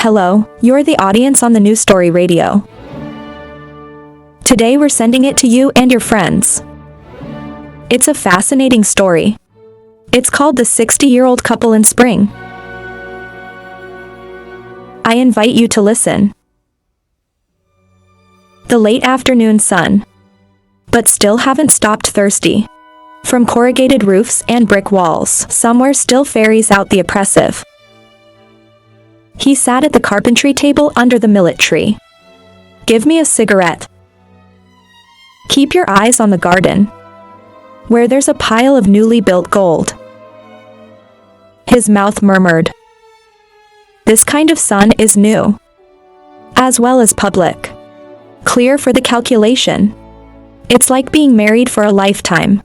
Hello, you're the audience on the News Story Radio. Today we're sending it to you and your friends. It's a fascinating story. It's called The 60-Year-Old Couple in Spring. I invite you to listen. The late afternoon sun. But still haven't stopped thirsty. From corrugated roofs and brick walls, somewhere still ferries out the oppressive. He sat at the carpentry table under the millet tree. Give me a cigarette. Keep your eyes on the garden, where there's a pile of newly built gold. His mouth murmured. This kind of sun is new, as well as public. Clear for the calculation. It's like being married for a lifetime.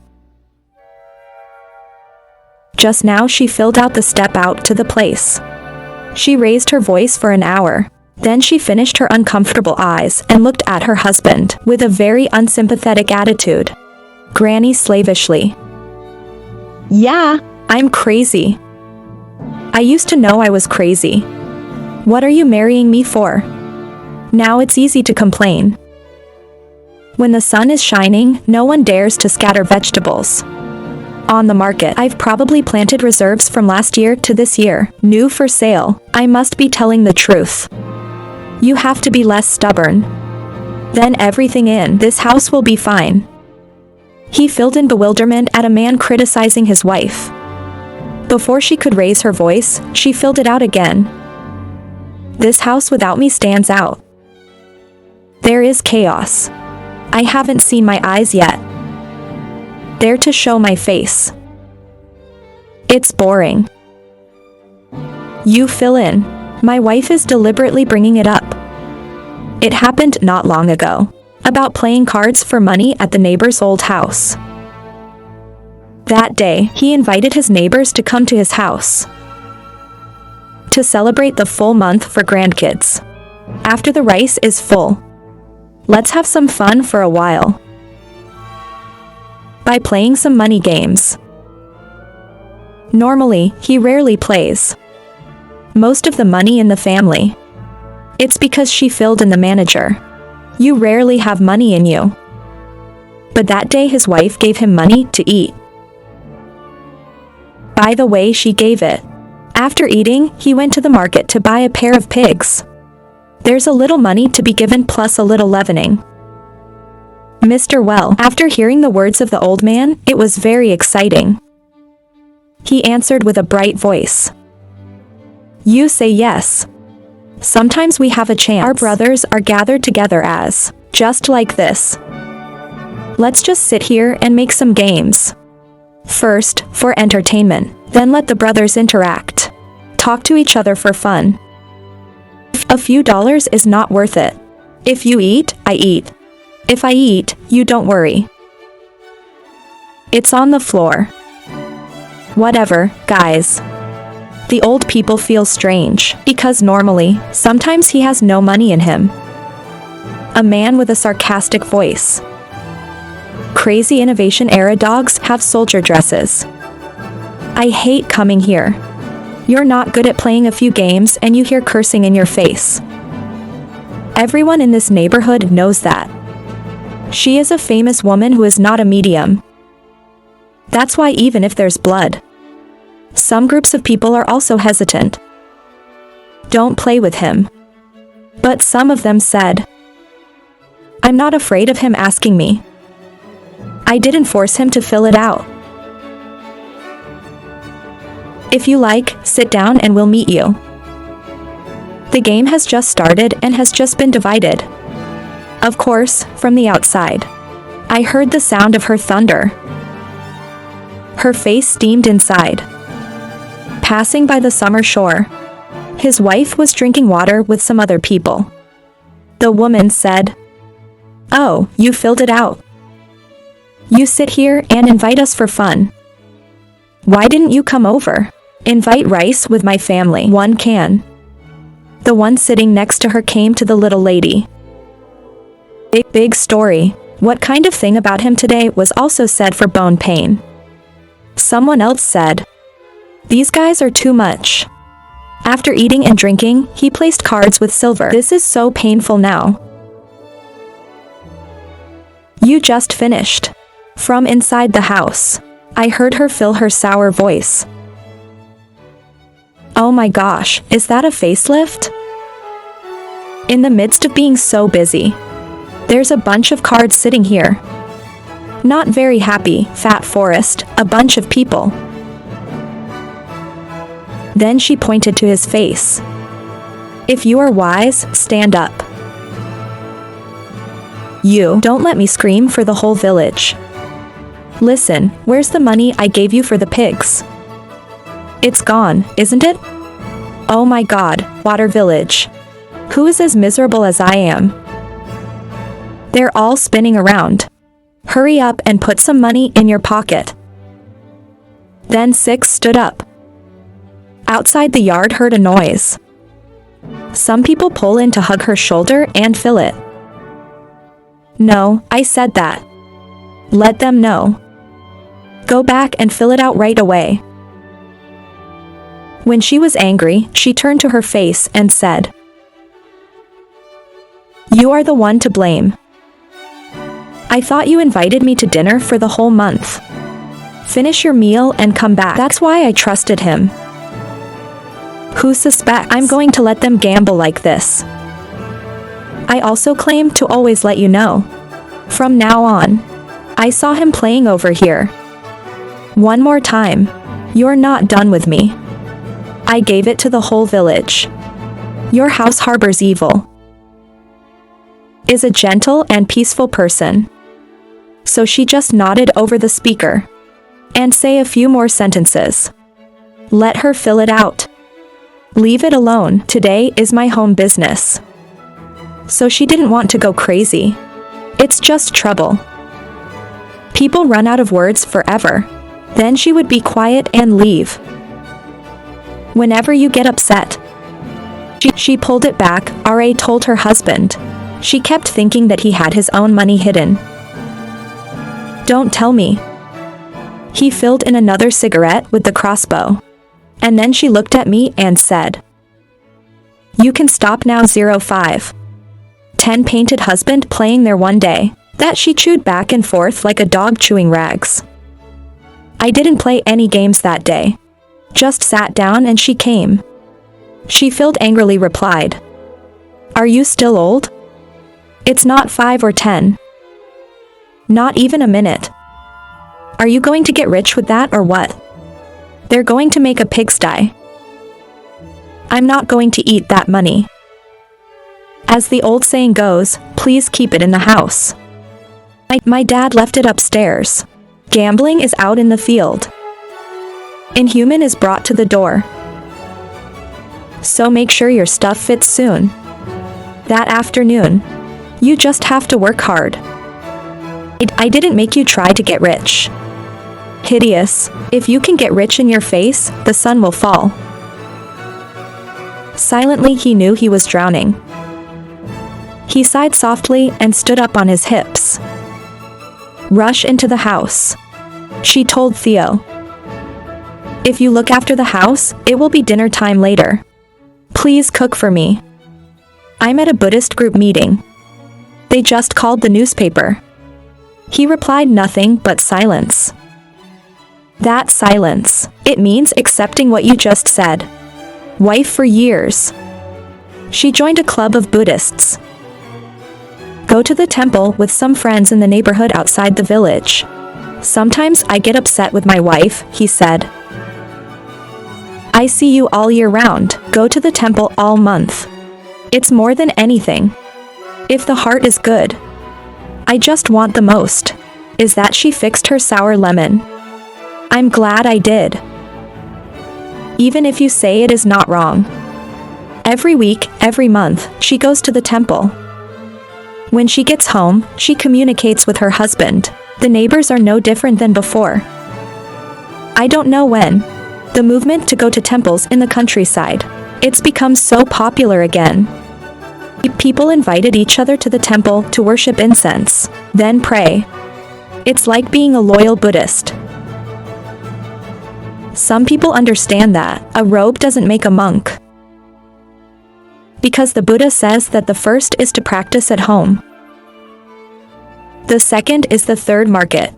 Just now she filled out the step out to the place. She raised her voice for an hour. Then she finished her uncomfortable eyes and looked at her husband with a very unsympathetic attitude. Granny slavishly. Yeah, I'm crazy. I used to know I was crazy. What are you marrying me for? Now it's easy to complain. When the sun is shining, no one dares to scatter vegetables on the market. I've probably planted reserves from last year to this year, new for sale. I must be telling the truth. You have to be less stubborn. Then everything in this house will be fine. He filled in bewilderment at a man criticizing his wife. Before she could raise her voice, she filled it out again. This house without me stands out. There is chaos. I haven't seen my eyes yet. There to show my face. It's boring. You fill in. My wife is deliberately bringing it up. It happened not long ago. About playing cards for money at the neighbor's old house. That day, he invited his neighbors to come to his house to celebrate the full month for grandkids. After the rice is full, let's have some fun for a while by playing some money games. Normally, he rarely plays most of the money in the family. It's because she filled in the manager. You rarely have money in you. But that day his wife gave him money to eat. By the way she gave it. After eating, he went to the market to buy a pair of pigs. There's a little money to be given plus a little leavening. Mr. Well, after hearing the words of the old man, it was very exciting. He answered with a bright voice. You say yes. Sometimes we have a chance. Our brothers are gathered together as, just like this. Let's just sit here and make some games. First, for entertainment, then let the brothers interact. Talk to each other for fun. A few dollars is not worth it. If you eat, I eat. If I eat, you don't worry. It's on the floor. Whatever, guys. The old people feel strange, because normally, sometimes he has no money in him. A man with a sarcastic voice. Crazy Innovation era dogs have soldier dresses. I hate coming here. You're not good at playing a few games and you hear cursing in your face. Everyone in this neighborhood knows that. She is a famous woman who is not a medium. That's why even if there's blood, some groups of people are also hesitant. Don't play with him. But some of them said, I'm not afraid of him asking me. I didn't force him to fill it out. If you like, sit down and we'll meet you. The game has just started and has just been divided. Of course, from the outside, I heard the sound of her thunder. Her face steamed inside. Passing by the summer shore, his wife was drinking water with some other people. The woman said, Oh, you filled it out. You sit here and invite us for fun. Why didn't you come over? Invite rice with my family. One can. The one sitting next to her came to the little lady. Big story. What kind of thing about him today was also said for bone pain. Someone else said, these guys are too much. After eating and drinking, he placed cards with silver. This is so painful now. You just finished. From inside the house, I heard her fill her sour voice. Oh my gosh, is that a facelift? In the midst of being so busy, there's a bunch of cards sitting here. Not very happy, Fat Forest, a bunch of people. Then she pointed to his face. If you are wise, stand up. You don't let me scream for the whole village. Listen, where's the money I gave you for the pigs? It's gone, isn't it? Oh my god, Water Village. Who is as miserable as I am? They're all spinning around. Hurry up and put some money in your pocket. Then Six stood up. Outside the yard heard a noise. Some people pull in to hug her shoulder and fill it. No, I said that. Let them know. Go back and fill it out right away. When she was angry, she turned to her face and said, You are the one to blame. I thought you invited me to dinner for the whole month. Finish your meal and come back. That's why I trusted him. Who suspects I'm going to let them gamble like this? I also claim to always let you know. From now on, I saw him playing over here. One more time, you're not done with me. I gave it to the whole village. Your house harbors evil. Is a gentle and peaceful person. So she just nodded over the speaker. And say a few more sentences. Let her fill it out. Leave it alone. Today is my home business. So she didn't want to go crazy. It's just trouble. People run out of words forever. Then she would be quiet and leave. Whenever you get upset. She pulled it back, R.A. told her husband. She kept thinking that he had his own money hidden. Don't tell me. He filled in another cigarette with the crossbow. And then she looked at me and said, You can stop now. 05. 10 painted husband playing there one day. That she chewed back and forth like a dog chewing rags. I didn't play any games that day. Just sat down and she came. She filled angrily replied. Are you still old? It's not 5 or 10. Not even a minute. Are you going to get rich with that or what? They're going to make a pigsty. I'm not going to eat that money. As the old saying goes, please keep it in the house. My dad left it upstairs. Gambling is out in the field. Inhuman is brought to the door. So make sure your stuff fits soon. That afternoon. You just have to work hard. I didn't make you try to get rich. Hideous. If you can get rich in your face, the sun will fall. Silently he knew he was drowning. He sighed softly and stood up on his hips. Rush into the house. She told Theo. If you look after the house, it will be dinner time later. Please cook for me. I'm at a Buddhist group meeting. They just called the newspaper. He replied nothing but silence. That silence, it means accepting what you just said. Wife for years. She joined a club of Buddhists. Go to the temple with some friends in the neighborhood outside the village. Sometimes I get upset with my wife, he said. I see you all year round, go to the temple all month. It's more than anything. If the heart is good. I just want the most. Is that she fixed her sour lemon. I'm glad I did. Even if you say it is not wrong. Every week, every month, she goes to the temple. When she gets home, she communicates with her husband. The neighbors are no different than before. I don't know when. The movement to go to temples in the countryside. It's become so popular again. People invited each other to the temple to worship incense, then pray. It's like being a loyal Buddhist. Some people understand that a robe doesn't make a monk. Because the Buddha says that the first is to practice at home. The second is the third market.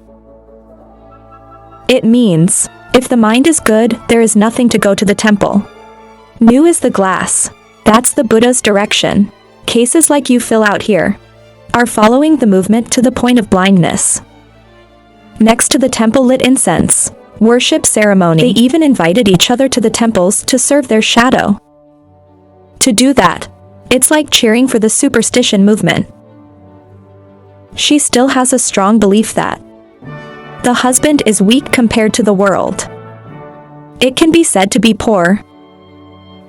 It means, if the mind is good, there is nothing to go to the temple. New is the glass. That's the Buddha's direction. Cases like you fill out here are following the movement to the point of blindness. Next to the temple lit incense, worship ceremony. They even invited each other to the temples to serve their shadow. To do that, it's like cheering for the superstition movement. She still has a strong belief that the husband is weak compared to the world. It can be said to be poor.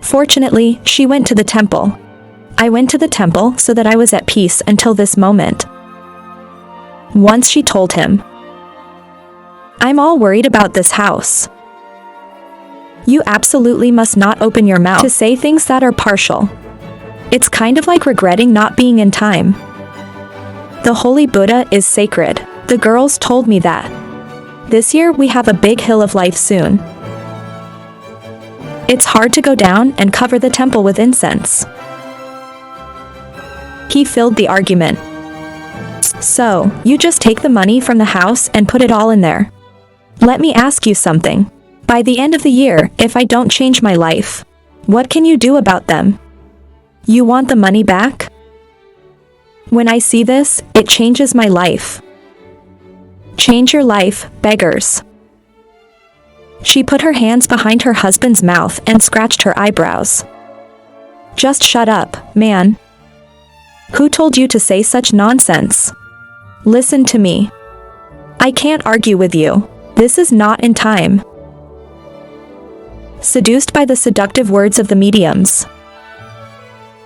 Fortunately, she went to the temple. I went to the temple so that I was at peace until this moment. Once she told him, I'm all worried about this house. You absolutely must not open your mouth to say things that are partial. It's kind of like regretting not being in time. The Holy Buddha is sacred. The girls told me that. This year we have a big hill of life soon. It's hard to go down and cover the temple with incense. He filled the argument. So, you just take the money from the house and put it all in there. Let me ask you something. By the end of the year, if I don't change my life, what can you do about them? You want the money back? When I see this, it changes my life. Change your life, beggars. She put her hands behind her husband's mouth and scratched her eyebrows. Just shut up, man. Who told you to say such nonsense? Listen to me. I can't argue with you. This is not in time. Seduced by the seductive words of the mediums.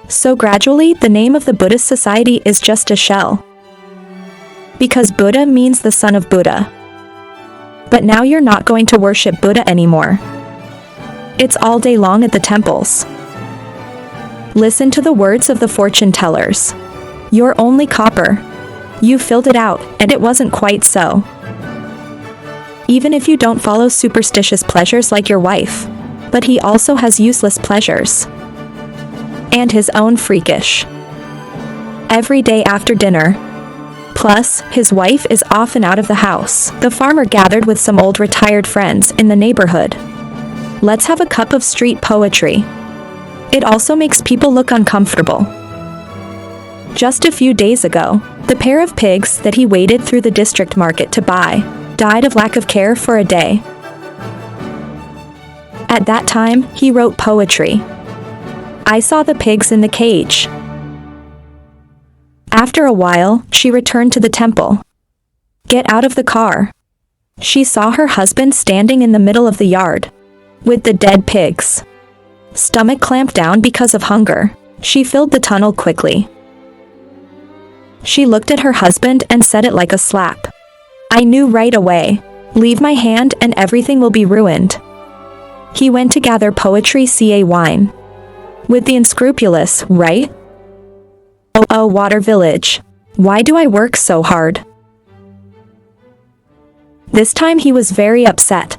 So gradually, the name of the Buddhist society is just a shell. Because Buddha means the son of Buddha. But now you're not going to worship Buddha anymore. It's all day long at the temples. Listen to the words of the fortune tellers. You're only copper. You filled it out, and it wasn't quite so. Even if you don't follow superstitious pleasures like your wife. But he also has useless pleasures. And his own freakish. Every day after dinner. Plus, his wife is often out of the house. The farmer gathered with some old retired friends in the neighborhood. Let's have a cup of street poetry. It also makes people look uncomfortable. Just a few days ago, the pair of pigs that he waded through the district market to buy died of lack of care for a day. At that time, he wrote poetry. I saw the pigs in the cage. After a while, she returned to the temple. Get out of the car. She saw her husband standing in the middle of the yard with the dead pigs. Stomach clamped down because of hunger. She filled the tunnel quickly. She looked at her husband and said it like a slap. I knew right away. Leave my hand and everything will be ruined. He went to gather poetry ca wine. With the unscrupulous, right? Oh, water village. Why do I work so hard? This time he was very upset.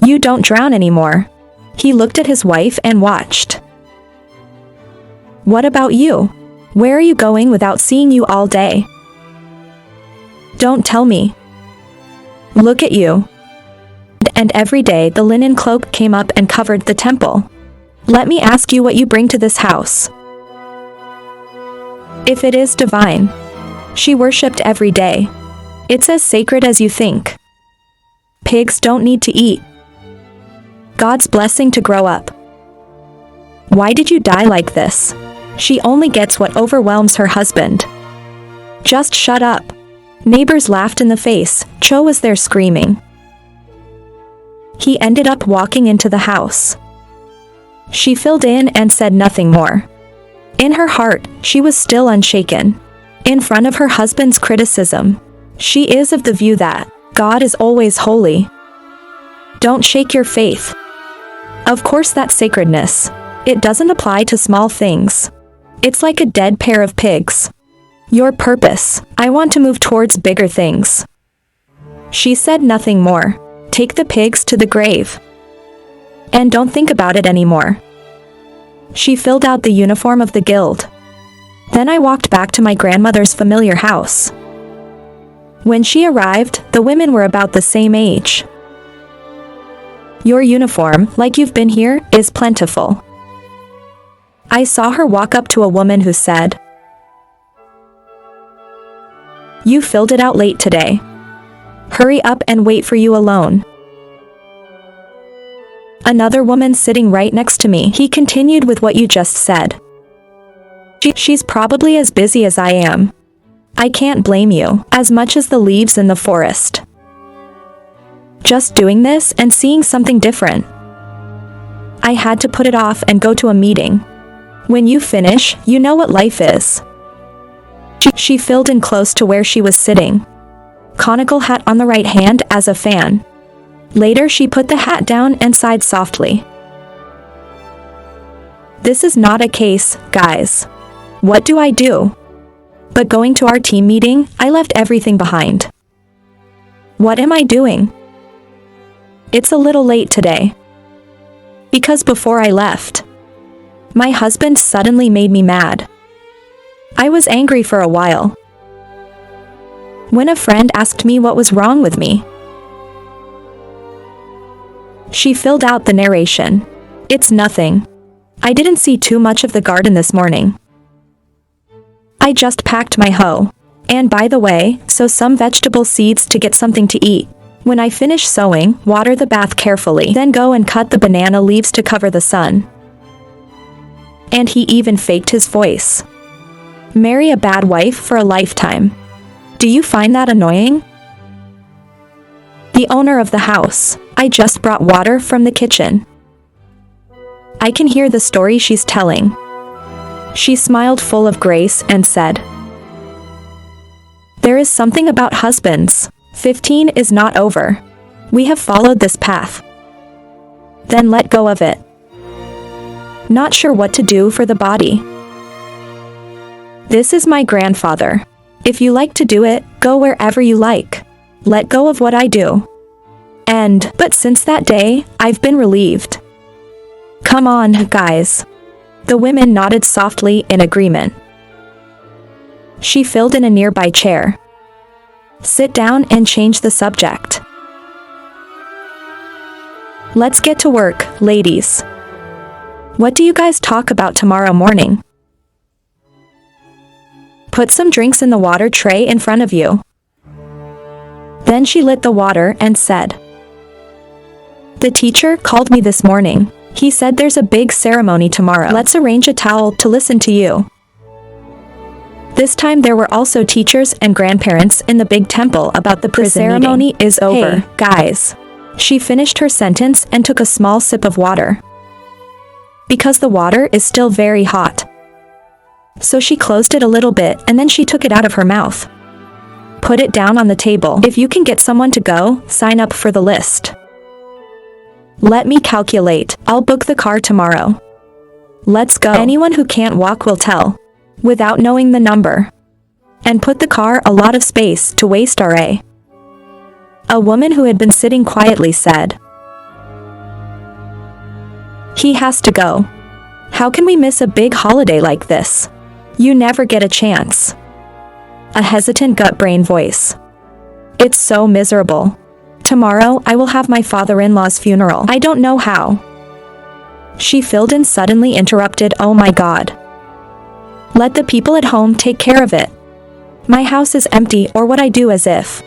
You don't drown anymore. He looked at his wife and watched. What about you? Where are you going without seeing you all day? Don't tell me. Look at you. And every day the linen cloak came up and covered the temple. Let me ask you what you bring to this house. If it is divine. She worshipped every day. It's as sacred as you think. Pigs don't need to eat. God's blessing to grow up. Why did you die like this? She only gets what overwhelms her husband. Just shut up. Neighbors laughed in the face. Cho was there screaming. He ended up walking into the house. She filled in and said nothing more. In her heart, she was still unshaken. In front of her husband's criticism, she is of the view that God is always holy. Don't shake your faith. Of course that sacredness. It doesn't apply to small things. It's like a dead pair of pigs. Your purpose. I want to move towards bigger things. She said nothing more. Take the pigs to the grave. And don't think about it anymore. She filled out the uniform of the guild. Then I walked back to my grandmother's familiar house. When she arrived, the women were about the same age. Your uniform, like you've been here, is plentiful. I saw her walk up to a woman who said, "You filled it out late today. Hurry up and wait for you alone." Another woman sitting right next to me, he continued with what you just said. She's probably as busy as I am. I can't blame you, as much as the leaves in the forest. Just doing this and seeing something different. I had to put it off and go to a meeting. When you finish, you know what life is. She filled in close to where she was sitting. Conical hat on the right hand as a fan. Later she put the hat down and sighed softly. This is not a case, guys. What do I do? But going to our team meeting, I left everything behind. What am I doing? It's a little late today. Because before I left, my husband suddenly made me mad. I was angry for a while. When a friend asked me what was wrong with me, she filled out the narration. It's nothing. I didn't see too much of the garden this morning. I just packed my hoe. And by the way, sow some vegetable seeds to get something to eat. When I finish sowing, water the bath carefully, then go and cut the banana leaves to cover the sun. And he even faked his voice. Marry a bad wife for a lifetime. Do you find that annoying? The owner of the house. I just brought water from the kitchen. I can hear the story she's telling. She smiled full of grace and said, "There is something about husbands. 15 is not over. We have followed this path. Then let go of it. Not sure what to do for the body. This is my grandfather. If you like to do it, go wherever you like. Let go of what I do. But since that day, I've been relieved. Come on, guys." The women nodded softly in agreement. She filled in a nearby chair. Sit down and change the subject. Let's get to work, ladies. What do you guys talk about tomorrow morning? Put some drinks in the water tray in front of you. Then she lit the water and said, "The teacher called me this morning. He said there's a big ceremony tomorrow. Let's arrange a towel to listen to you." This time there were also teachers and grandparents in the big temple about the prison meeting. The ceremony is over. Hey, guys. She finished her sentence and took a small sip of water. Because the water is still very hot. So she closed it a little bit and then she took it out of her mouth. Put it down on the table. If you can get someone to go, sign up for the list. Let me calculate. I'll book the car tomorrow. Let's go. Anyone who can't walk will tell. Without knowing the number. And put the car a lot of space to waste RA. A woman who had been sitting quietly said, "He has to go. How can we miss a big holiday like this? You never get a chance." A hesitant gut-brain voice. "It's so miserable. Tomorrow I will have my father-in-law's funeral. I don't know how." She filled in suddenly interrupted, "Oh my God. Let the people at home take care of it. My house is empty or what I do as if."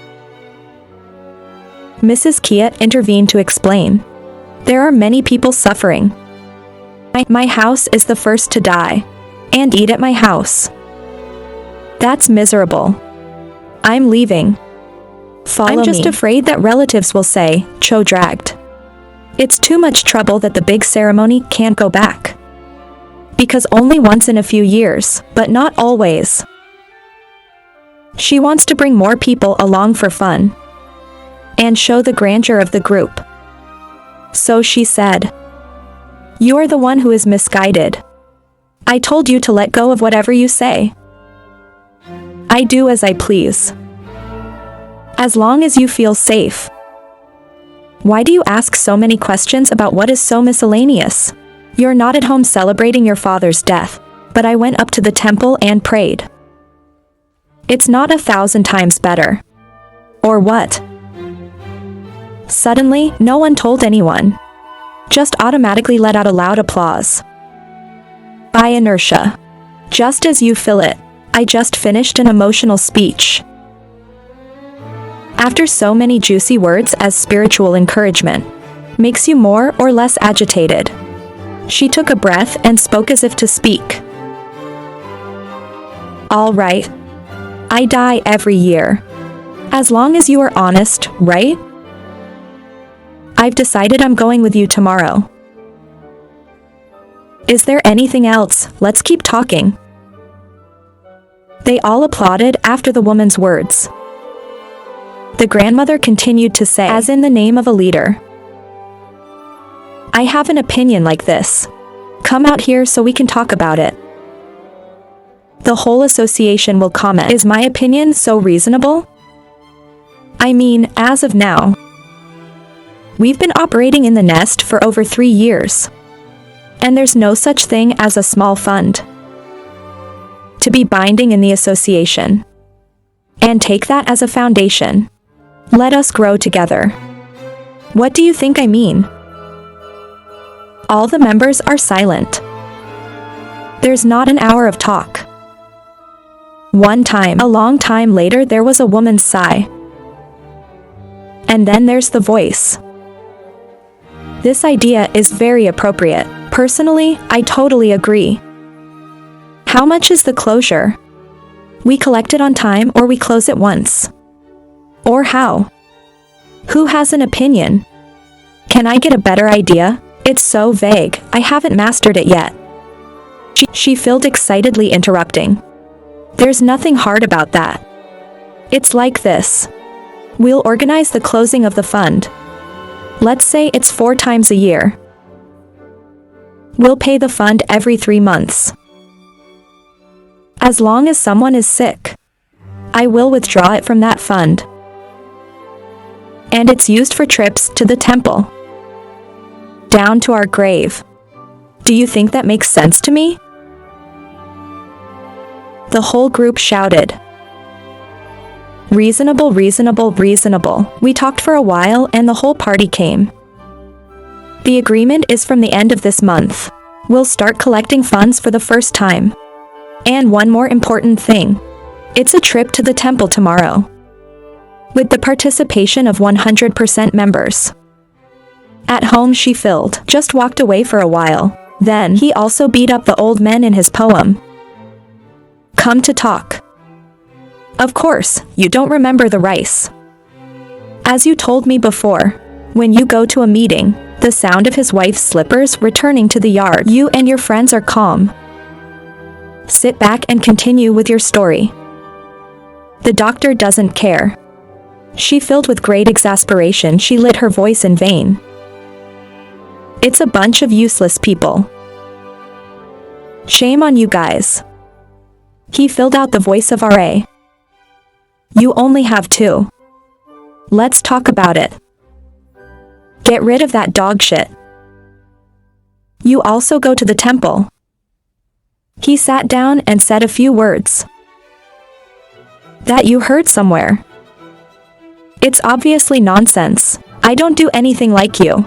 Mrs. Kia intervened to explain. "There are many people suffering. My house is the first to die. And eat at my house. That's miserable. I'm leaving. Follow I'm just afraid that relatives will say, Cho dragged. It's too much trouble that the big ceremony can't go back. Because only once in a few years, but not always. She wants to bring more people along for fun. And show the grandeur of the group. So she said, "You are the one who is misguided. I told you to let go of whatever you say. I do as I please. As long as you feel safe. Why do you ask so many questions about what is so miscellaneous? You're not at home celebrating your father's death, but I went up to the temple and prayed. It's not 1,000 times better. Or what? Suddenly, no one told anyone. Just automatically let out a loud applause. By inertia. Just as you feel it, I just finished an emotional speech. After so many juicy words as spiritual encouragement makes you more or less agitated. She took a breath and spoke as if to speak. All right. I die every year. As long as you are honest, right? I've decided I'm going with you tomorrow. Is there anything else? Let's keep talking. They all applauded after the woman's words. The grandmother continued to say, as in the name of a leader. I have an opinion like this. Come out here so we can talk about it. The whole association will comment, is my opinion so reasonable? I mean, as of now. We've been operating in the nest for over 3 years. And there's no such thing as a small fund. To be binding in the association. And take that as a foundation. Let us grow together. What do you think I mean? All the members are silent. There's not an hour of talk. One time, a long time later, there was a woman's sigh. And then there's the voice. This idea is very appropriate. Personally, I totally agree. How much is the closure? We collect it on time or we close it once? Or how? Who has an opinion? Can I get a better idea? It's so vague, I haven't mastered it yet. She filled excitedly interrupting. There's nothing hard about that. It's like this. We'll organize the closing of the fund. Let's say it's 4 times a year. We'll pay the fund every 3 months. As long as someone is sick, I will withdraw it from that fund. And it's used for trips to the temple. Down to our grave. Do you think that makes sense to me? The whole group shouted. Reasonable, reasonable, reasonable. We talked for a while and the whole party came. The agreement is from the end of this month. We'll start collecting funds for the first time. And one more important thing. It's a trip to the temple tomorrow. With the participation of 100% members. At home she filled, just walked away for a while. Then he also beat up the old men in his poem. Come to talk. Of course, you don't remember the rice. As you told me before, when you go to a meeting, the sound of his wife's slippers returning to the yard, you and your friends are calm. Sit back and continue with your story. The doctor doesn't care. She filled with great exasperation, she lit her voice in vain. It's a bunch of useless people. Shame on you guys. He filled out the voice of RA. You only have 2. Let's talk about it. Get rid of that dog shit. You also go to the temple. He sat down and said a few words. That you heard somewhere. It's obviously nonsense. I don't do anything like you.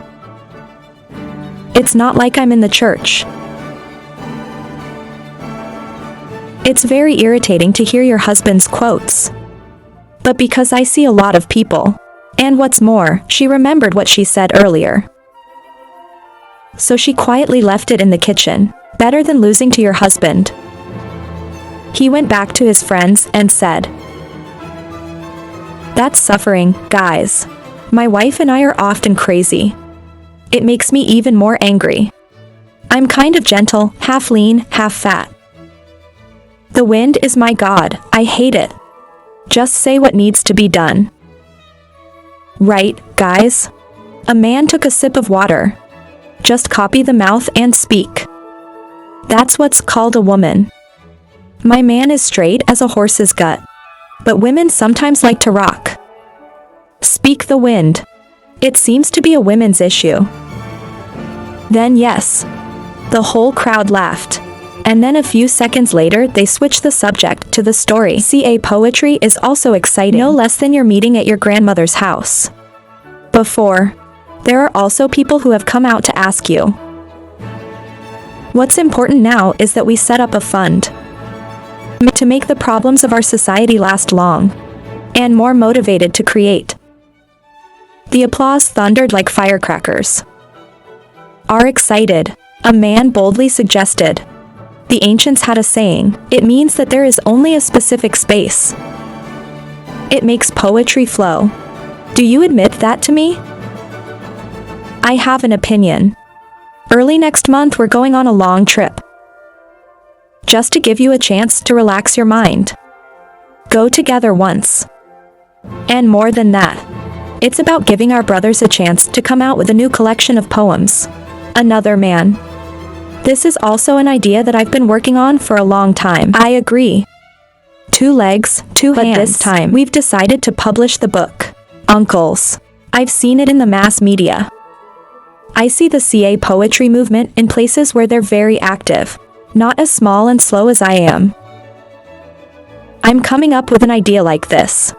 It's not like I'm in the church. It's very irritating to hear your husband's quotes. But because I see a lot of people. And what's more, she remembered what she said earlier. So she quietly left it in the kitchen. Better than losing to your husband. He went back to his friends and said, That's suffering, guys. My wife and I are often crazy. It makes me even more angry. I'm kind of gentle, half lean, half fat. The wind is my god, I hate it. Just say what needs to be done. Right, guys? A man took a sip of water. Just copy the mouth and speak. That's what's called a woman. My man is straight as a horse's gut. But women sometimes like to rock. Speak the wind. It seems to be a women's issue. Then yes. The whole crowd laughed. And then a few seconds later they switched the subject to the story. CA poetry is also exciting, no less than your meeting at your grandmother's house. Before, there are also people who have come out to ask you. What's important now is that we set up a fund to make the problems of our society last long and more motivated to create. The applause thundered like firecrackers. Are excited, a man boldly suggested. The ancients had a saying, it means that there is only a specific space. It makes poetry flow. Do you admit that to me? I have an opinion. Early next month we're going on a long trip. Just to give you a chance to relax your mind. Go together once. And more than that. It's about giving our brothers a chance to come out with a new collection of poems. Another man. This is also an idea that I've been working on for a long time. I agree. 2 legs, 2 hands. But this time, we've decided to publish the book. Uncles. I've seen it in the mass media. I see the CA poetry movement in places where they're very active. Not as small and slow as I am. I'm coming up with an idea like this.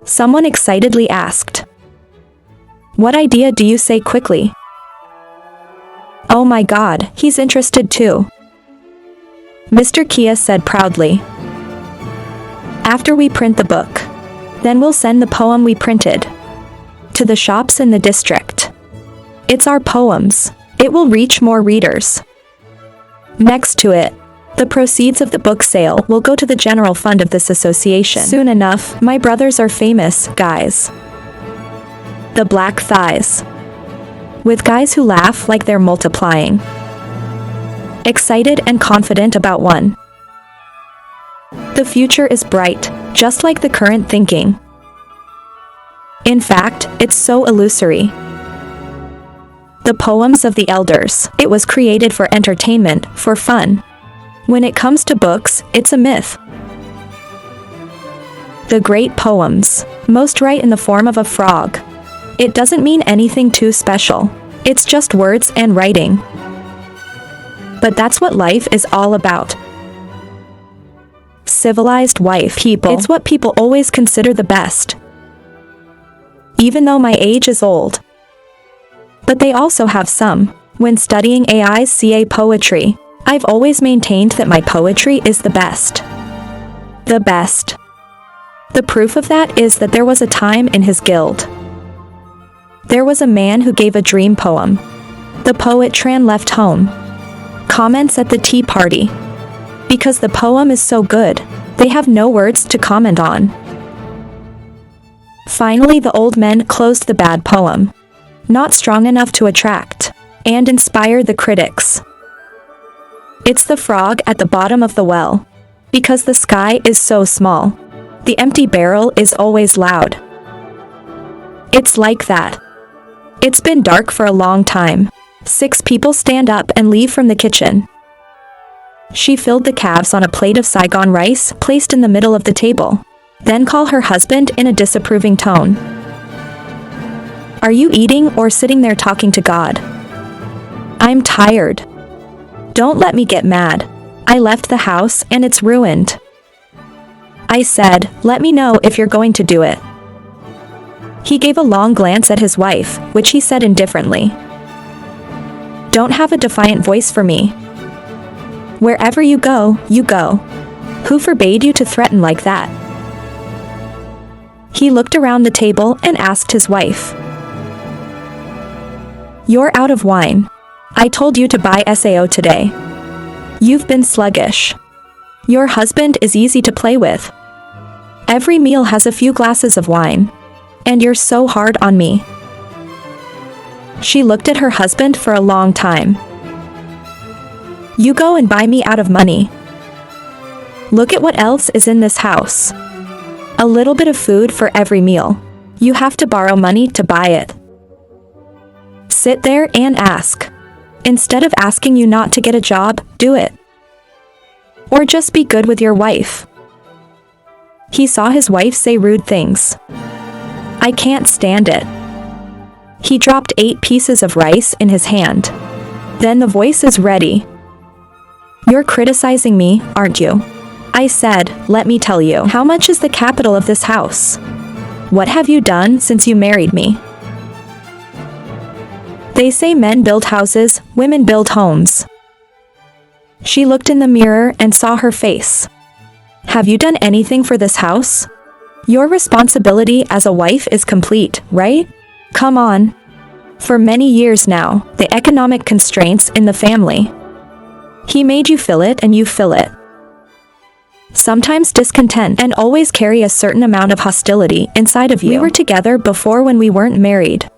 Someone excitedly asked. What idea do you say quickly? Oh my God, he's interested too. Mr. Kia said proudly. After we print the book, then we'll send the poem we printed to the shops in the district. It's our poems. It will reach more readers. Next to it, the proceeds of the book sale will go to the general fund of this association. Soon enough, my brothers are famous, guys. The black thighs. With guys who laugh like they're multiplying. Excited and confident about one. The future is bright, just like the current thinking. In fact, it's so illusory. The poems of the elders, it was created for entertainment, for fun. When it comes to books, it's a myth. The great poems, most write in the form of a frog. It doesn't mean anything too special. It's just words and writing. But that's what life is all about. Civilized wife people. It's what people always consider the best. Even though my age is old. But they also have some. When studying AI's CA poetry, I've always maintained that my poetry is the best. The best. The proof of that is that there was a time in his guild. There was a man who gave a dream poem. The poet Tran left home. Comments at the tea party. Because the poem is so good, they have no words to comment on. Finally, the old men closed the bad poem. Not strong enough to attract and inspire the critics. It's the frog at the bottom of the well. Because the sky is so small. The empty barrel is always loud. It's like that. It's been dark for a long time. 6 people stand up and leave from the kitchen. She filled the calves on a plate of Saigon rice placed in the middle of the table. Then call her husband in a disapproving tone. Are you eating or sitting there talking to God? I'm tired. Don't let me get mad. I left the house and it's ruined. I said, let me know if you're going to do it. He gave a long glance at his wife, which he said indifferently. Don't have a defiant voice for me. Wherever you go, you go. Who forbade you to threaten like that? He looked around the table and asked his wife. You're out of wine. I told you to buy SAO today. You've been sluggish. Your husband is easy to play with. Every meal has a few glasses of wine. And you're so hard on me. She looked at her husband for a long time. You go and buy me out of money. Look at what else is in this house. A little bit of food for every meal. You have to borrow money to buy it. Sit there and ask. Instead of asking you not to get a job, do it. Or just be good with your wife. He saw his wife say rude things. I can't stand it. He dropped 8 pieces of rice in his hand. Then the voice is ready. You're criticizing me, aren't you? I said, let me tell you. How much is the capital of this house? What have you done since you married me? They say men build houses, women build homes. She looked in the mirror and saw her face. Have you done anything for this house? Your responsibility as a wife is complete, right? Come on. For many years now, the economic constraints in the family. He made you feel it and you feel it. Sometimes discontent and always carry a certain amount of hostility inside of you. We were together before when we weren't married.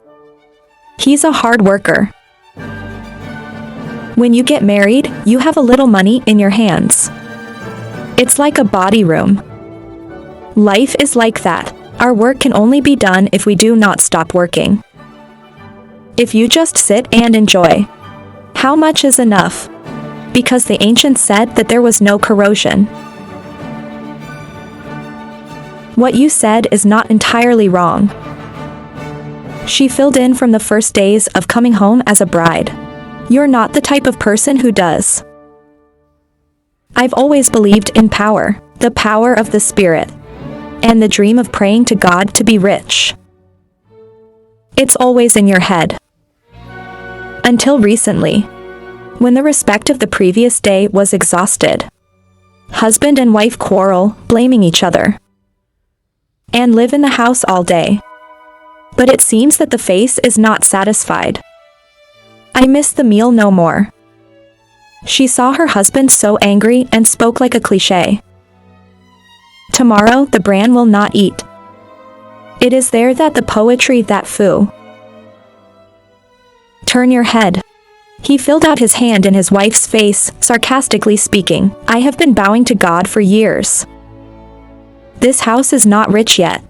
He's a hard worker. When you get married, you have a little money in your hands. It's like a body room. Life is like that. Our work can only be done if we do not stop working. If you just sit and enjoy. How much is enough? Because the ancients said that there was no corrosion. What you said is not entirely wrong. She filled in from the first days of coming home as a bride. You're not the type of person who does. I've always believed in power, the power of the spirit, and the dream of praying to God to be rich. It's always in your head. Until recently, when the respect of the previous day was exhausted. Husband and wife quarrel, blaming each other, and live in the house all day. But it seems that the face is not satisfied. I miss the meal no more. She saw her husband so angry and spoke like a cliché. Tomorrow the bran will not eat. It is there that the poetry that foo. Turn your head. He filled out his hand in his wife's face, sarcastically speaking, I have been bowing to God for years. This house is not rich yet.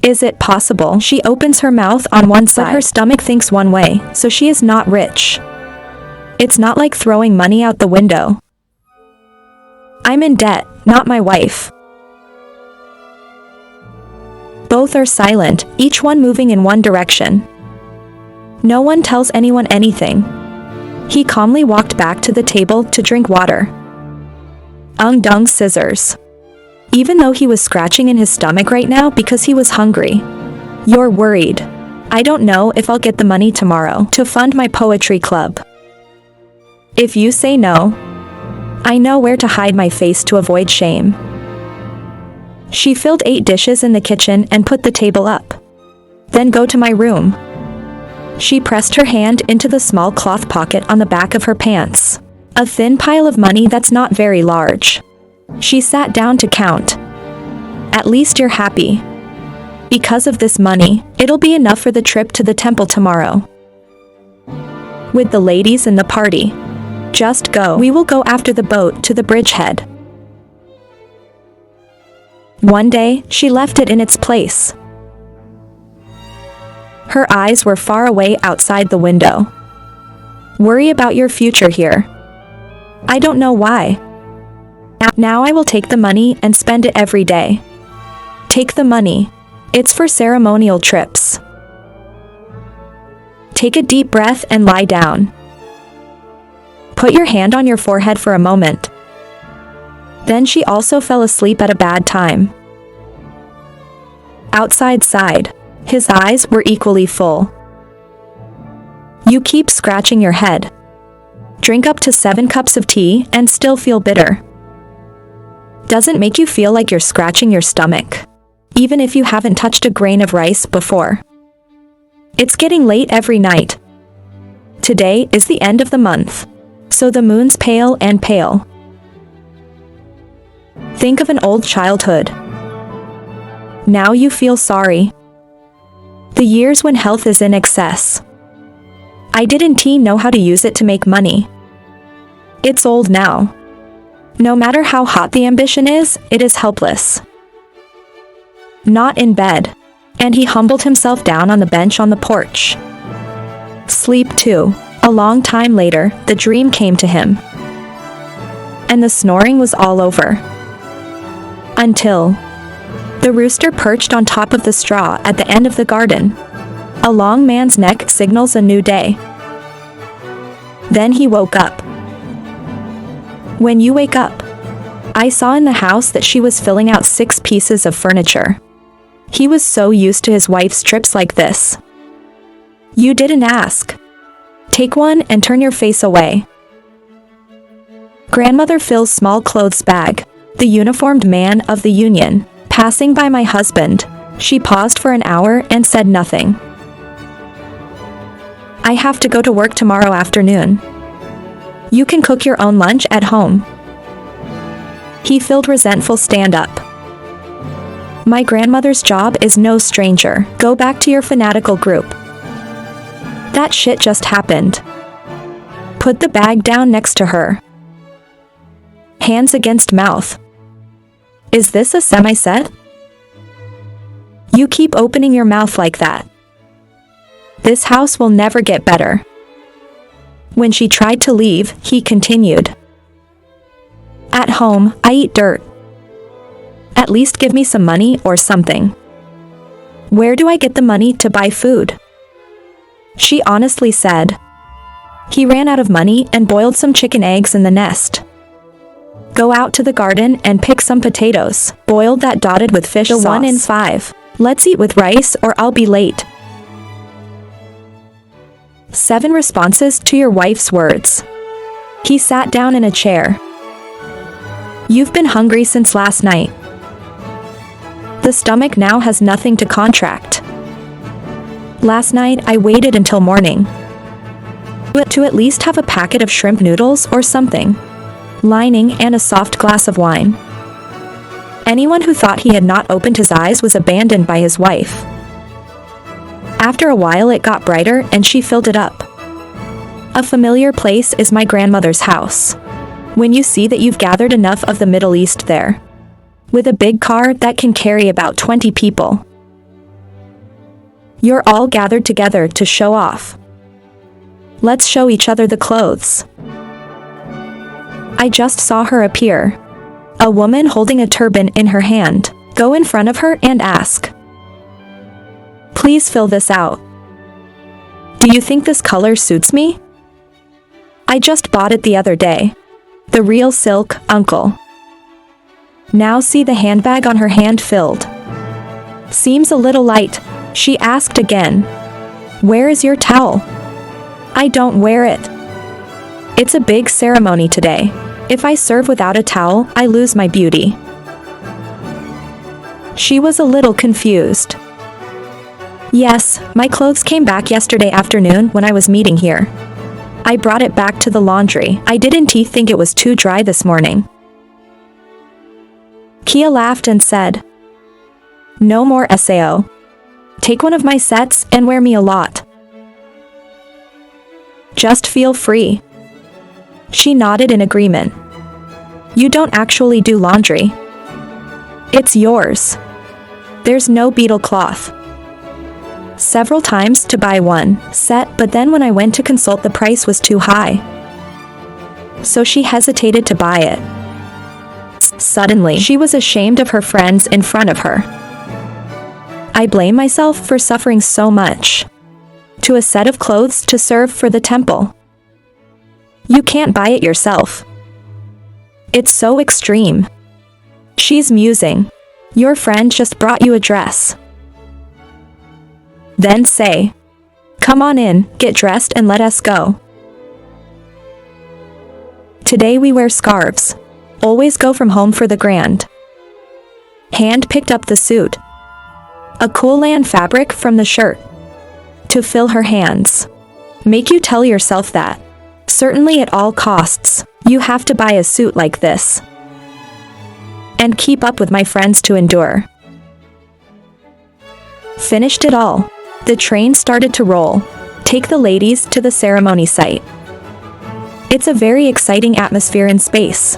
Is it possible? She opens her mouth on one side, but her stomach thinks one way, so she is not rich. It's not like throwing money out the window. I'm in debt, not my wife. Both are silent, each one moving in one direction. No one tells anyone anything. He calmly walked back to the table to drink water. Dung scissors. Even though he was scratching in his stomach right now because he was hungry. You're worried. I don't know if I'll get the money tomorrow to fund my poetry club. If you say no, I know where to hide my face to avoid shame. She filled 8 dishes in the kitchen and put the table up. Then go to my room. She pressed her hand into the small cloth pocket on the back of her pants. A thin pile of money that's not very large. She sat down to count. At least you're happy. Because of this money, it'll be enough for the trip to the temple tomorrow. With the ladies and the party. Just go. We will go after the boat to the bridgehead. One day, she left it in its place. Her eyes were far away outside the window. Worry about your future here. I don't know why. Now I will take the money and spend it every day. Take the money. It's for ceremonial trips. Take a deep breath and lie down. Put your hand on your forehead for a moment. Then she also fell asleep at a bad time. Outside sighed. His eyes were equally full. You keep scratching your head. Drink up to 7 cups of tea and still feel bitter. Doesn't make you feel like you're scratching your stomach, even if you haven't touched a grain of rice before. It's getting late every night. Today is the end of the month, so the moon's pale and pale. Think of an old childhood. Now you feel sorry. The years when health is in excess. I didn't know how to use it to make money. It's old now. No matter how hot the ambition is, it is helpless. Not in bed. And he humbled himself down on the bench on the porch. Sleep too. A long time later, the dream came to him. And the snoring was all over. Until the rooster perched on top of the straw at the end of the garden. A long man's neck signals a new day. Then he woke up. When you wake up, I saw in the house that she was filling out 6 pieces of furniture. He was so used to his wife's trips like this. You didn't ask. Take one and turn your face away. Grandmother fills small clothes bag. The uniformed man of the union, passing by my husband. She paused for an hour and said nothing. I have to go to work tomorrow afternoon. You can cook your own lunch at home. He filled resentful stand up. My grandmother's job is no stranger. Go back to your fanatical group. That shit just happened. Put the bag down next to her. Hands against mouth. Is this a semi-set? You keep opening your mouth like that. This house will never get better. When she tried to leave, he continued. At home, I eat dirt. At least give me some money or something. Where do I get the money to buy food? She honestly said. He ran out of money and boiled some chicken eggs in the nest. Go out to the garden and pick some potatoes. Boiled that dotted with fish sauce. 1 in 5. Let's eat with rice or I'll be late. 7 responses to your wife's words. He sat down in a chair. You've been hungry since last night. The stomach now has nothing to contract. Last night I waited until morning. To at least have a packet of shrimp noodles or something. Lining and a soft glass of wine. Anyone who thought he had not opened his eyes was abandoned by his wife. After a while it got brighter and she filled it up. A familiar place is my grandmother's house. When you see that you've gathered enough of the Middle East there. With a big car that can carry about 20 people. You're all gathered together to show off. Let's show each other the clothes. I just saw her appear. A woman holding a turban in her hand. Go in front of her and ask. Please fill this out. Do you think this color suits me? I just bought it the other day. The real silk, uncle. Now see the handbag on her hand filled. Seems a little light, she asked again. Where is your towel? I don't wear it. It's a big ceremony today. If I serve without a towel, I lose my beauty. She was a little confused. Yes, my clothes came back yesterday afternoon when I was meeting here. I brought it back to the laundry. I didn't think it was too dry this morning. Kia laughed and said, no more SAO. Take one of my sets and wear me a lot. Just feel free. She nodded in agreement. You don't actually do laundry. It's yours. There's no beetle cloth. Several times to buy one set, but then when I went to consult the price was too high. So she hesitated to buy it. Suddenly, she was ashamed of her friends in front of her. I blame myself for suffering so much. To a set of clothes to serve for the temple. You can't buy it yourself. It's so extreme. She's musing. Your friend just brought you a dress. Then say, come on in, get dressed and let us go. Today we wear scarves. Always go from home for the grand. Hand picked up the suit. A cool land fabric from the shirt. To fill her hands. Make you tell yourself that. Certainly at all costs, you have to buy a suit like this. And keep up with my friends to endure. Finished it all. The train started to roll. Take the ladies to the ceremony site. It's a very exciting atmosphere in space.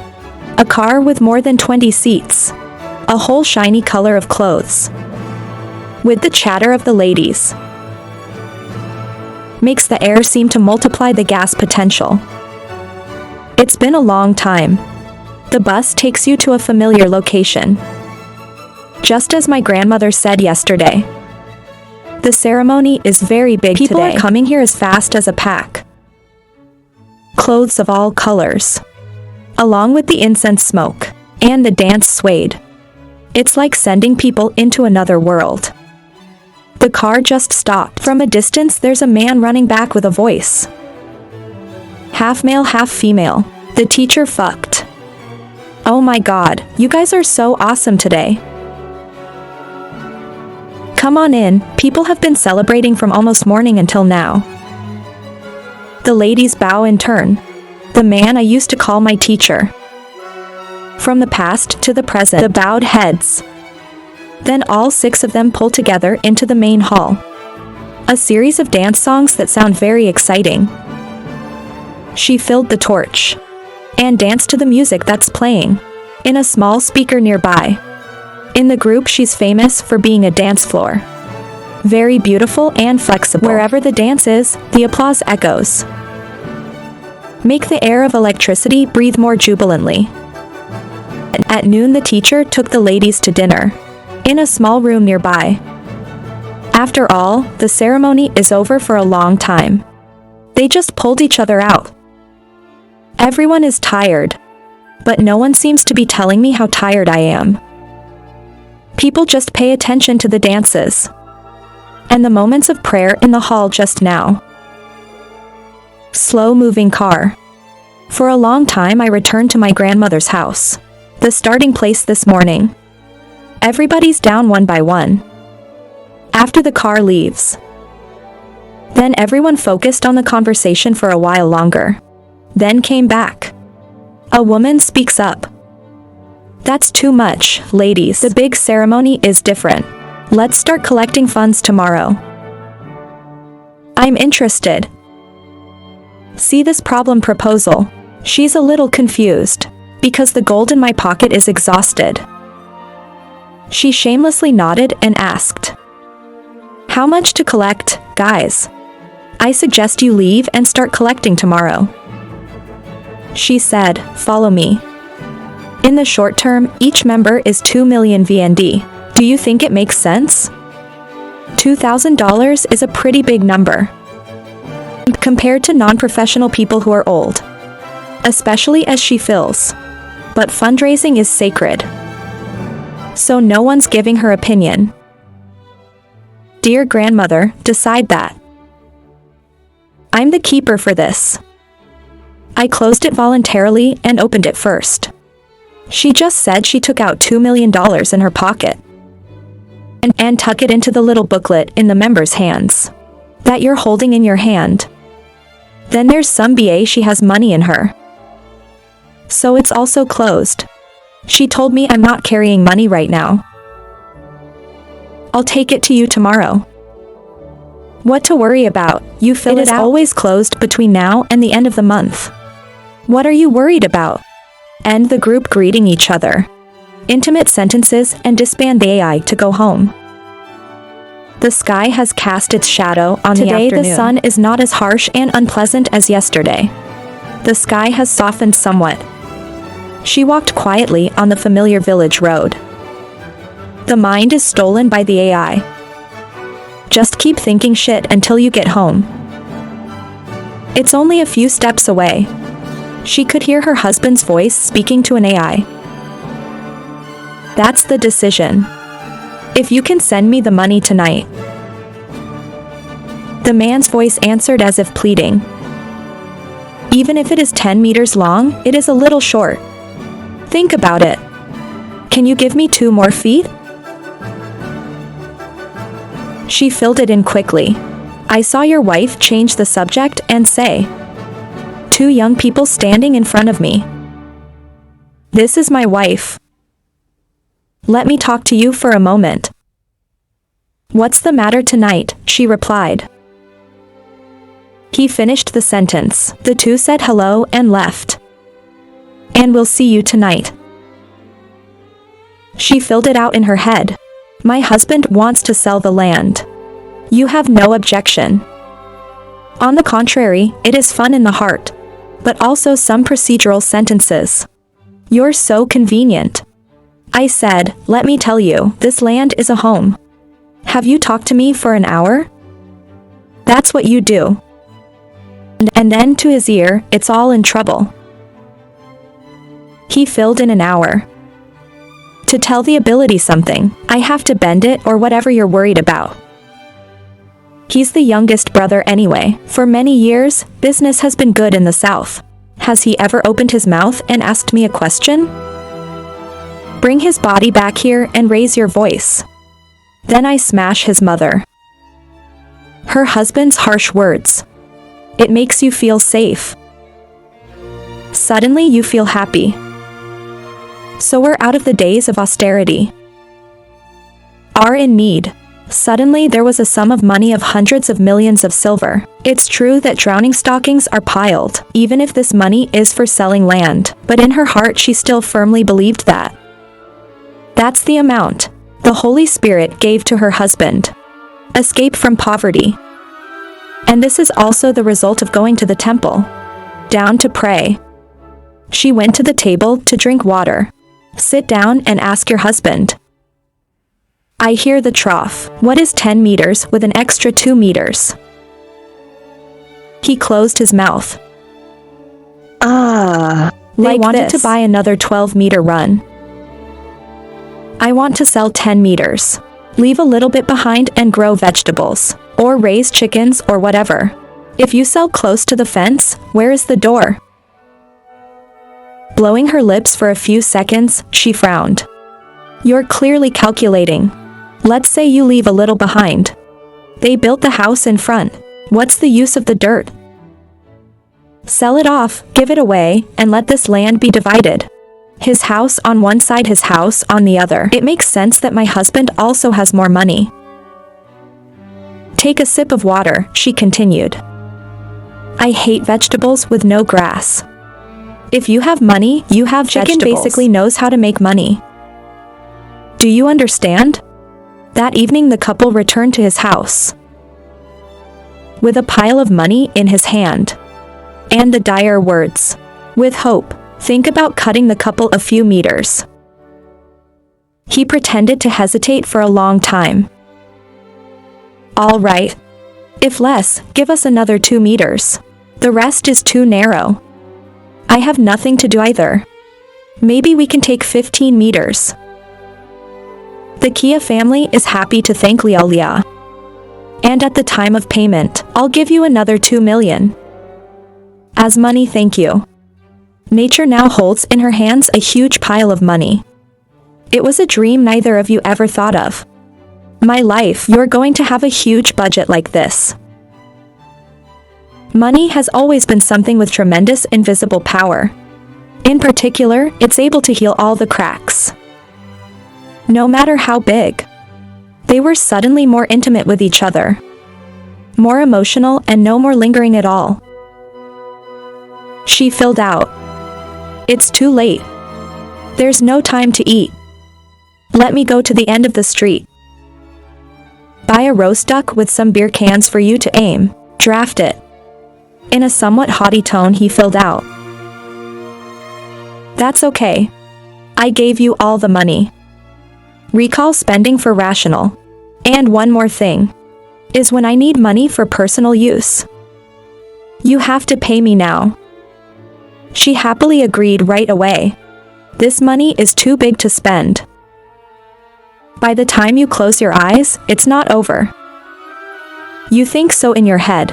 A car with more than 20 seats. A whole shiny color of clothes. With the chatter of the ladies. Makes the air seem to multiply the gas potential. It's been a long time. The bus takes you to a familiar location. Just as my grandmother said yesterday. The ceremony is very big today. People are coming here as fast as a pack. clothes of all colors, along with the incense smoke, and the dance swayed. It's like sending people into another world. The car just stopped. From a distance, there's a man running back with a voice. Half male, half female. The teacher fucked. Oh my god, you guys are so awesome today. Come on in, people have been celebrating from almost morning until now. The ladies bow in turn. The man I used to call my teacher. From the past to the present, the bowed heads. Then all 6 of them pull together into the main hall. A series of dance songs that sound very exciting. She filled the torch and danced to the music that's playing in a small speaker nearby. In the group, she's famous for being a dance floor. Very beautiful and flexible. Wherever the dance is, the applause echoes. Make the air of electricity breathe more jubilantly. At noon, the teacher took the ladies to dinner in a small room nearby. After all, the ceremony is over for a long time. They just pulled each other out. Everyone is tired, but no one seems to be telling me how tired I am. People just pay attention to the dances and the moments of prayer in the hall just now. Slow-moving car. For a long time I returned to my grandmother's house, the starting place this morning. Everybody's down one by one. After the car leaves. Then everyone focused on the conversation for a while longer. Then came back. A woman speaks up. That's too much, ladies. The big ceremony is different. Let's start collecting funds tomorrow. I'm interested. See this problem proposal. She's a little confused, because the gold in my pocket is exhausted. She shamelessly nodded and asked, how much to collect, guys? I suggest you leave and start collecting tomorrow. She said, follow me. In the short term, each member is 2 million VND. Do you think it makes sense? $2,000 is a pretty big number compared to non-professional people who are old, especially as she feels. But fundraising is sacred, so no one's giving her opinion. Dear grandmother, decide that. I'm the keeper for this. I closed it voluntarily and opened it first. She just said she took out $2 million in her pocket and tuck it into the little booklet in the member's hands that you're holding in your hand. Then there's some BA she has money in her. So it's also closed. She told me I'm not carrying money right now. I'll take it to you tomorrow. What to worry about? You fill it out. It is always closed between now and the end of the month. What are you worried about? End the group greeting each other. Intimate sentences and disband the AI to go home. The sky has cast its shadow on the afternoon. Today the sun is not as harsh and unpleasant as yesterday. The sky has softened somewhat. She walked quietly on the familiar village road. The mind is stolen by the AI. Just keep thinking shit until you get home. It's only a few steps away. She could hear her husband's voice speaking to an AI. That's the decision. If you can send me the money tonight. The man's voice answered as if pleading. Even if it is 10 meters long, it is a little short. Think about it. Can you give me 2 more feet? She filled it in quickly. I saw your wife change the subject and say, 2 young people standing in front of me. This is my wife. Let me talk to you for a moment. What's the matter tonight? She replied. He finished the sentence. The 2 said hello and left. And we'll see you tonight. She filled it out in her head. My husband wants to sell the land. You have no objection. On the contrary, it is fun in the heart, but also some procedural sentences. You're so convenient. I said, let me tell you, this land is a home. Have you talked to me for an hour? That's what you do. And then to his ear, it's all in trouble. He filled in an hour. To tell the ability something, I have to bend it or whatever you're worried about. He's the youngest brother anyway. For many years, business has been good in the South. Has he ever opened his mouth and asked me a question? Bring his body back here and raise your voice. Then I smash his mother. Her husband's harsh words. It makes you feel safe. Suddenly you feel happy. So we're out of the days of austerity. Are in need. Suddenly there was a sum of money of hundreds of millions of silver. It's true that drowning stockings are piled, even if this money is for selling land, but in her heart she still firmly believed that. That's the amount the Holy Spirit gave to her husband. Escape from poverty. And this is also the result of going to the temple. Down to pray. She went to the table to drink water. Sit down and ask your husband. I hear the trough. What is 10 meters with an extra 2 meters? He closed his mouth. They wanted to buy another 12-meter run. I want to sell 10 meters. Leave a little bit behind and grow vegetables. Or raise chickens or whatever. If you sell close to the fence, where is the door? Blowing her lips for a few seconds, she frowned. You're clearly calculating. Let's say you leave a little behind. They built the house in front. What's the use of the dirt? Sell it off, give it away, and let this land be divided. His house on one side, his house on the other. It makes sense that my husband also has more money. Take a sip of water, she continued. I hate vegetables with no grass. If you have money, you have vegetables. Chicken basically knows how to make money. Do you understand? That evening the couple returned to his house with a pile of money in his hand. And the dire words. With hope, think about cutting the couple a few meters. He pretended to hesitate for a long time. All right. If less, give us another 2 meters. The rest is too narrow. I have nothing to do either. Maybe we can take 15 meters. The Kia family is happy to thank Lialia. And at the time of payment, I'll give you another 2 million. As money thank you. Nature now holds in her hands a huge pile of money. It was a dream neither of you ever thought of. My life, you're going to have a huge budget like this. Money has always been something with tremendous invisible power. In particular, it's able to heal all the cracks. No matter how big. They were suddenly more intimate with each other. More emotional and no more lingering at all. She filled out. It's too late. There's no time to eat. Let me go to the end of the street. Buy a roast duck with some beer cans for you to aim. Draft it. In a somewhat haughty tone he filled out. That's okay. I gave you all the money. Recall spending for rational. And one more thing. Is when I need money for personal use. You have to pay me now. She happily agreed right away. This money is too big to spend. By the time you close your eyes, it's not over. You think so in your head.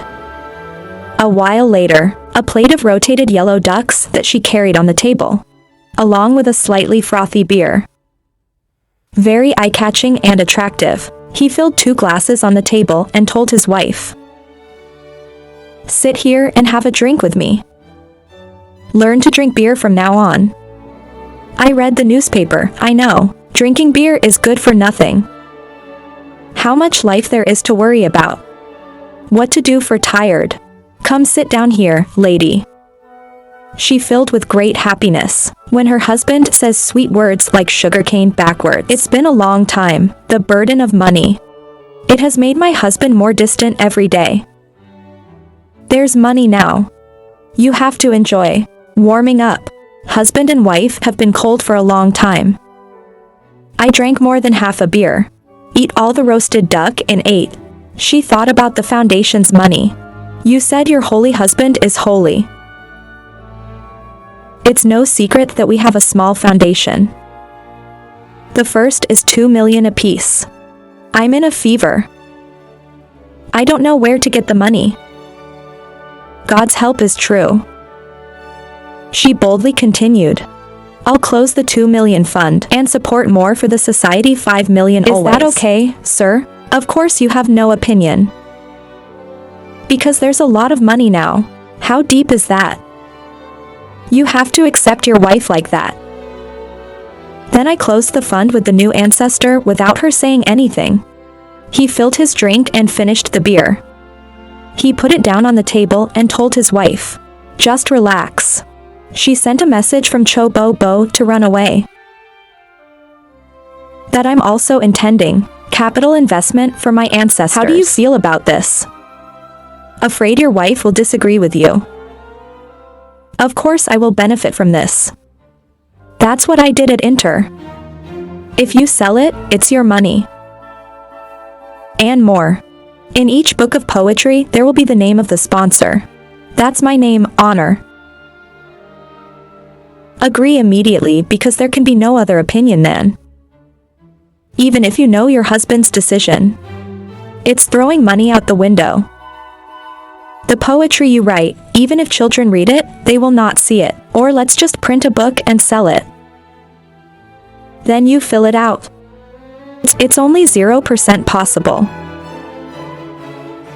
A while later, a plate of rotated yellow ducks that she carried on the table, along with a slightly frothy beer. Very eye-catching and attractive, he filled 2 glasses on the table and told his wife. Sit here and have a drink with me. Learn to drink beer from now on. I read the newspaper, I know. Drinking beer is good for nothing. How much life there is to worry about. What to do for tired. Come sit down here, lady. She filled with great happiness. When her husband says sweet words like sugarcane backwards. It's been a long time. The burden of money. It has made my husband more distant every day. There's money now. You have to enjoy. Warming up. Husband and wife have been cold for a long time. I drank more than half a beer. Eat all the roasted duck and ate. She thought about the foundation's money. You said your holy husband is holy. It's no secret that we have a small foundation. The first is 2 million apiece. I'm in a fever. I don't know where to get the money. God's help is true. She boldly continued. I'll close the 2 million fund and support more for the society. 5 million always. Is that okay, sir? Of course you have no opinion. Because there's a lot of money now. How deep is that? You have to accept your wife like that. Then I closed the fund with the new ancestor without her saying anything. He filled his drink and finished the beer. He put it down on the table and told his wife, just relax. She sent a message from Cho Bo Bo to run away. That I'm also intending capital investment for my ancestors. How do you feel about this? Afraid your wife will disagree with you. Of course I will benefit from this. That's what I did at Inter. If you sell it, it's your money. And more. In each book of poetry, there will be the name of the sponsor. That's my name, Honor. Agree immediately because there can be no other opinion then. Even if you know your husband's decision. It's throwing money out the window. The poetry you write, even if children read it, they will not see it. Or let's just print a book and sell it. Then you fill it out. It's only 0% possible.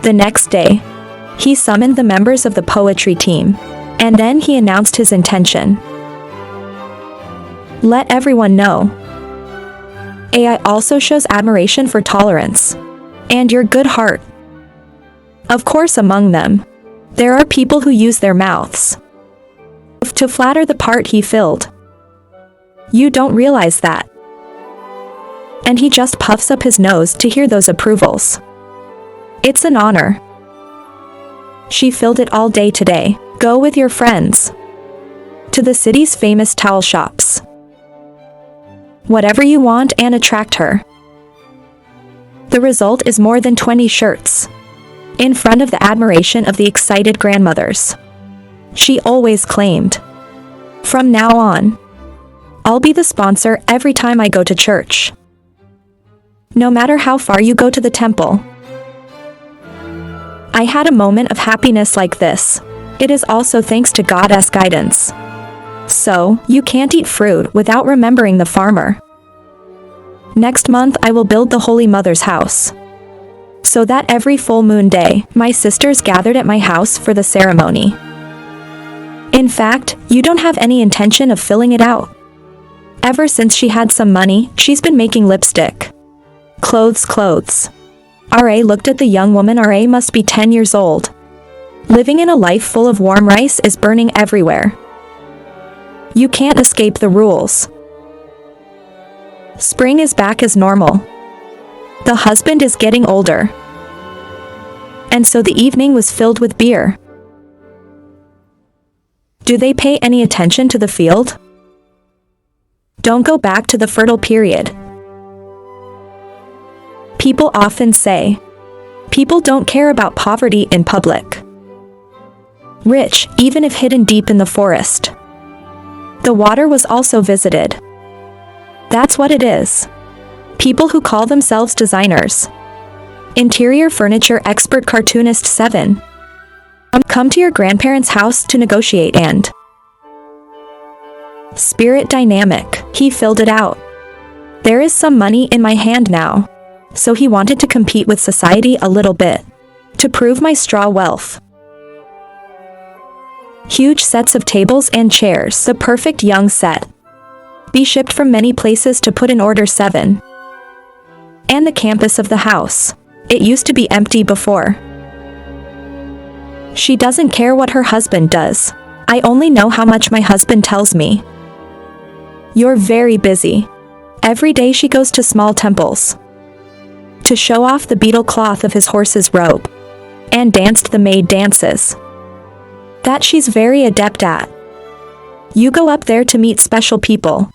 The next day, he summoned the members of the poetry team. And then he announced his intention. Let everyone know. AI also shows admiration for tolerance. And your good heart. Of course among them, there are people who use their mouths to flatter the part he filled. You don't realize that. And he just puffs up his nose to hear those approvals. It's an honor. She filled it all day today. Go with your friends to the city's famous towel shops. Whatever you want and attract her. The result is more than 20 shirts. In front of the admiration of the excited grandmothers. She always claimed. From now on, I'll be the sponsor every time I go to church. No matter how far you go to the temple. I had a moment of happiness like this. It is also thanks to God's guidance. So, you can't eat fruit without remembering the farmer. Next month I will build the Holy Mother's house. So that every full moon day, my sisters gathered at my house for the ceremony. In fact, you don't have any intention of filling it out. Ever since she had some money, she's been making lipstick. Clothes. R.A. looked at the young woman. R.A. must be 10 years old. Living in a life full of warm rice is burning everywhere. You can't escape the rules. Spring is back as normal. The husband is getting older. And so the evening was filled with beer. Do they pay any attention to the field? Don't go back to the fertile period. People often say, people don't care about poverty in public. Rich, even if hidden deep in the forest. The water was also visited. That's what it is. People who call themselves designers. Interior furniture expert cartoonist 7. Come to your grandparents' house to negotiate and spirit dynamic. He filled it out. There is some money in my hand now. So he wanted to compete with society a little bit. To prove my straw wealth. Huge sets of tables and chairs. The perfect young set. Be shipped from many places to put in order 7. And the campus of the house. It used to be empty before. She doesn't care what her husband does. I only know how much my husband tells me. You're very busy. Every day she goes to small temples. To show off the beetle cloth of his horse's robe. And danced the maid dances. That she's very adept at. You go up there to meet special people.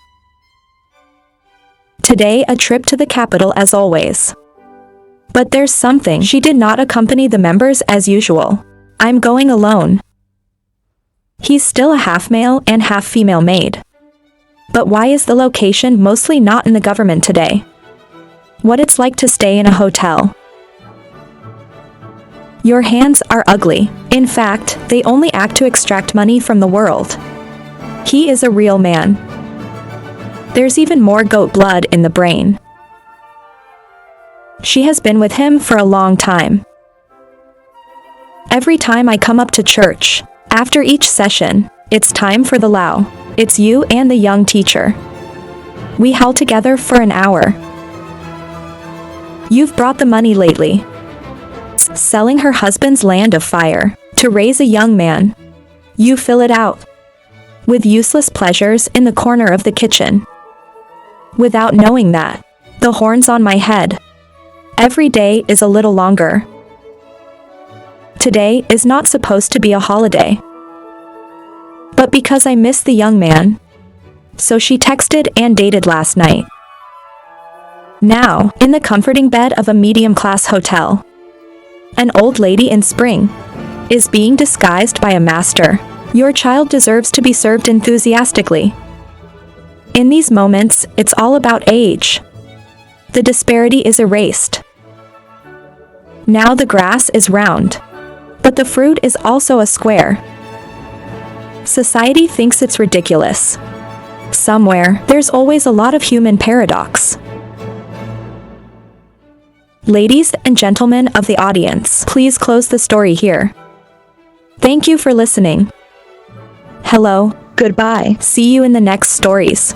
Today a trip to the capital as always. But there's something. She did not accompany the members as usual. I'm going alone. He's still a half male and half female maid. But why is the location mostly not in the government today? What it's like to stay in a hotel. Your hands are ugly. In fact, they only act to extract money from the world. He is a real man. There's even more goat blood in the brain. She has been with him for a long time. Every time I come up to church, after each session, it's time for the Lao. It's you and the young teacher. We howl together for an hour. You've brought the money lately. Selling her husband's land of fire to raise a young man. You fill it out with useless pleasures in the corner of the kitchen. Without knowing that, the horns on my head. Every day is a little longer. Today is not supposed to be a holiday. But because I miss the young man, so she texted and dated last night. Now, in the comforting bed of a medium-class hotel, an old lady in spring is being disguised by a master. Your child deserves to be served enthusiastically. In these moments, it's all about age. The disparity is erased. Now the grass is round, but the fruit is also a square. Society thinks it's ridiculous. Somewhere, there's always a lot of human paradox. Ladies and gentlemen of the audience, please close the story here. Thank you for listening. Hello, goodbye, see you in the next stories.